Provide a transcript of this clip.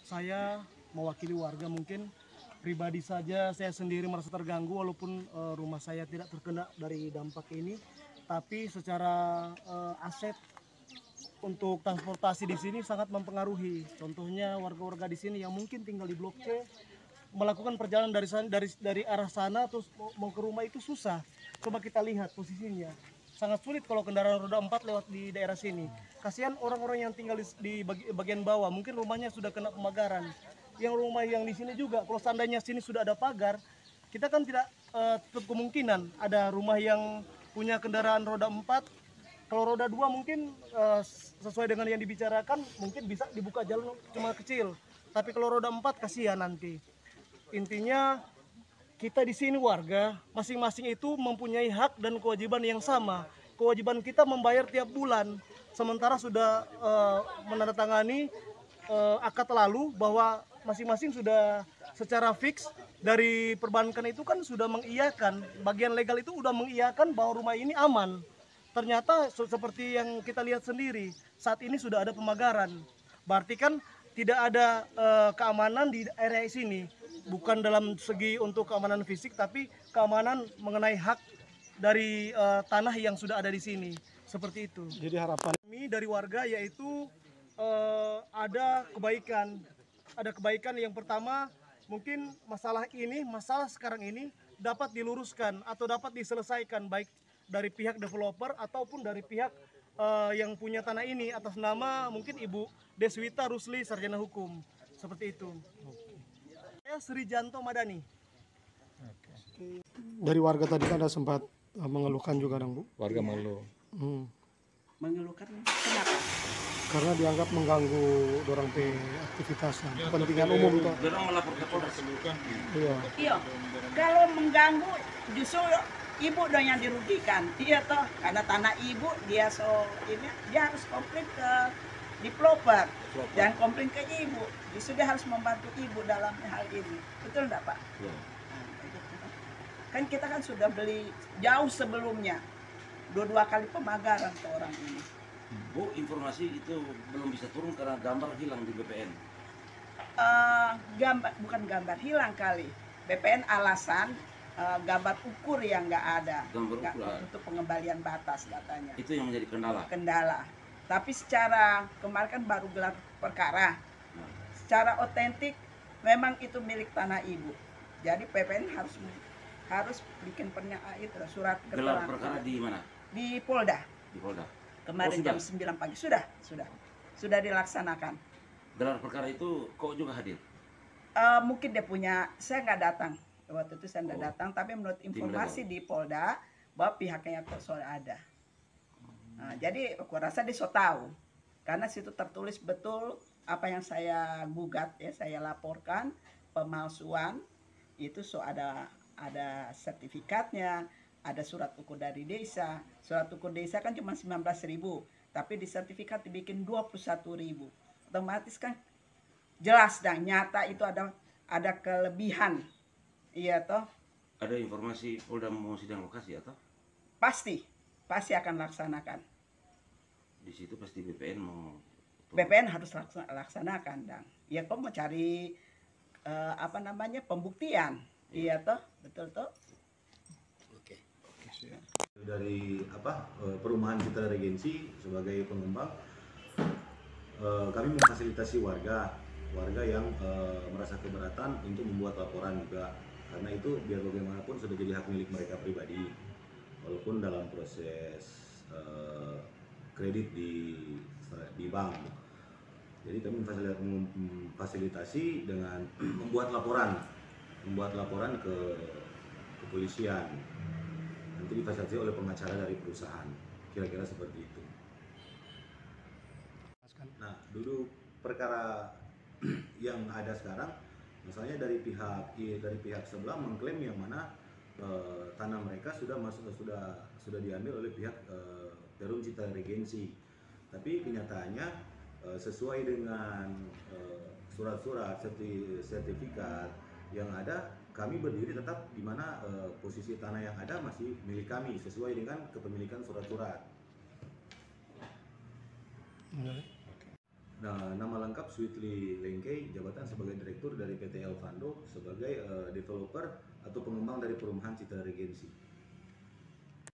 saya mewakili warga, mungkin pribadi saja saya sendiri merasa terganggu walaupun rumah saya tidak terkena dari dampak ini, tapi secara aset untuk transportasi di sini sangat mempengaruhi. Contohnya warga-warga di sini yang mungkin tinggal di Blok C melakukan perjalanan dari arah sana terus mau ke rumah itu susah. Coba kita lihat posisinya. Sangat sulit kalau kendaraan roda 4 lewat di daerah sini. Kasihan orang-orang yang tinggal di bagian bawah, mungkin rumahnya sudah kena pemagaran. Yang rumah yang di sini juga, kalau seandainya sini sudah ada pagar, kita kan tidak tutup kemungkinan ada rumah yang punya kendaraan roda 4. Kalau roda 2 mungkin sesuai dengan yang dibicarakan mungkin bisa dibuka jalan cuma kecil. Tapi kalau roda 4 kasihan nanti. Intinya kita di sini warga masing-masing itu mempunyai hak dan kewajiban yang sama. Kewajiban kita membayar tiap bulan. Sementara sudah menandatangani akad lalu bahwa masing-masing sudah secara fix dari perbankan itu kan sudah mengiyakan, bagian legal itu sudah mengiyakan bahwa rumah ini aman. Ternyata seperti yang kita lihat sendiri, saat ini sudah ada pemagaran. Berarti kan tidak ada keamanan di area sini. Bukan dalam segi untuk keamanan fisik, tapi keamanan mengenai hak dari tanah yang sudah ada di sini. Seperti itu. Jadi harapan kami dari warga yaitu ada kebaikan. Ada kebaikan yang pertama, mungkin masalah sekarang ini dapat diluruskan atau dapat diselesaikan baik dari pihak developer ataupun dari pihak yang punya tanah ini atas nama mungkin Ibu Deswita Rusli, Sarjana Hukum. Seperti itu. Saya Sri Janto Madani. Dari warga tadi kan ada sempat mengeluhkan juga dong, Bu? Warga mengeluh. Mengeluhkan kenapa? Karena dianggap mengganggu dorang pe aktivitasnya, kepentingan umum itu. Dorang melapor ke Polres. Iya. Iya, kalau mengganggu justru ibu dong yang dirugikan. Iya toh, karena tanah ibu dia dia harus komplain ke developer dan komplain ke ibu. Justru dia harus membantu ibu dalam hal ini. Betul enggak, Pak? Ya. Kan kita kan sudah beli jauh sebelumnya. Dua kali pemagaran ke orang ini. Bu, informasi itu belum bisa turun karena gambar hilang di BPN. Bukan gambar hilang kali. BPN alasan gambar ukur yang nggak ada. Gambar ukur untuk pengembalian batas katanya. Itu yang menjadi Kendala. Tapi secara kemarin kan baru gelar perkara. Secara otentik memang itu milik tanah ibu. Jadi PPN harus bikin surat keterangan. Gelar perkara di mana? Di Polda. Di Polda. Kemarin jam 9 pagi sudah dilaksanakan. Gelar perkara itu kok juga hadir? Mungkin dia punya, saya nggak datang waktu itu, saya nggak datang. Tapi menurut informasi di Polda bahwa pihaknya kok sudah ada. Nah, jadi aku rasa dia so tahu karena situ tertulis betul apa yang saya gugat ya, saya laporkan pemalsuan itu ada sertifikatnya. Ada surat ukur dari desa. Surat ukur desa kan cuma 19.000, tapi di sertifikat dibikin 21.000. Otomatis kan jelas dan nyata itu ada kelebihan. Iya toh? Ada informasi Polda mau sidang lokasi atau? Pasti akan laksanakan. Di situ pasti BPN mau. BPN harus laksanakan, Dang. Ya kok mau cari pembuktian. Iya toh? Betul toh? Dari perumahan Citra Regensi sebagai pengembang, kami memfasilitasi warga yang merasa keberatan untuk membuat laporan juga, karena itu biar bagaimanapun sudah jadi hak milik mereka pribadi walaupun dalam proses kredit di bank. Jadi kami memfasilitasi dengan membuat laporan ke kepolisian. Nanti difasilitasi oleh pengacara dari perusahaan, kira-kira seperti itu. Nah, dulu perkara yang ada sekarang, misalnya dari pihak sebelah mengklaim yang mana tanah mereka sudah diambil oleh pihak Perum Citra Regensi, tapi kenyataannya sesuai dengan surat-surat sertifikat yang ada, kami berdiri tetap di mana posisi tanah yang ada masih milik kami sesuai dengan kepemilikan surat-surat. Nah, nama lengkap Sweetly Lengkei, jabatan sebagai direktur dari PT Elvando sebagai developer atau pengembang dari perumahan Citra Regency.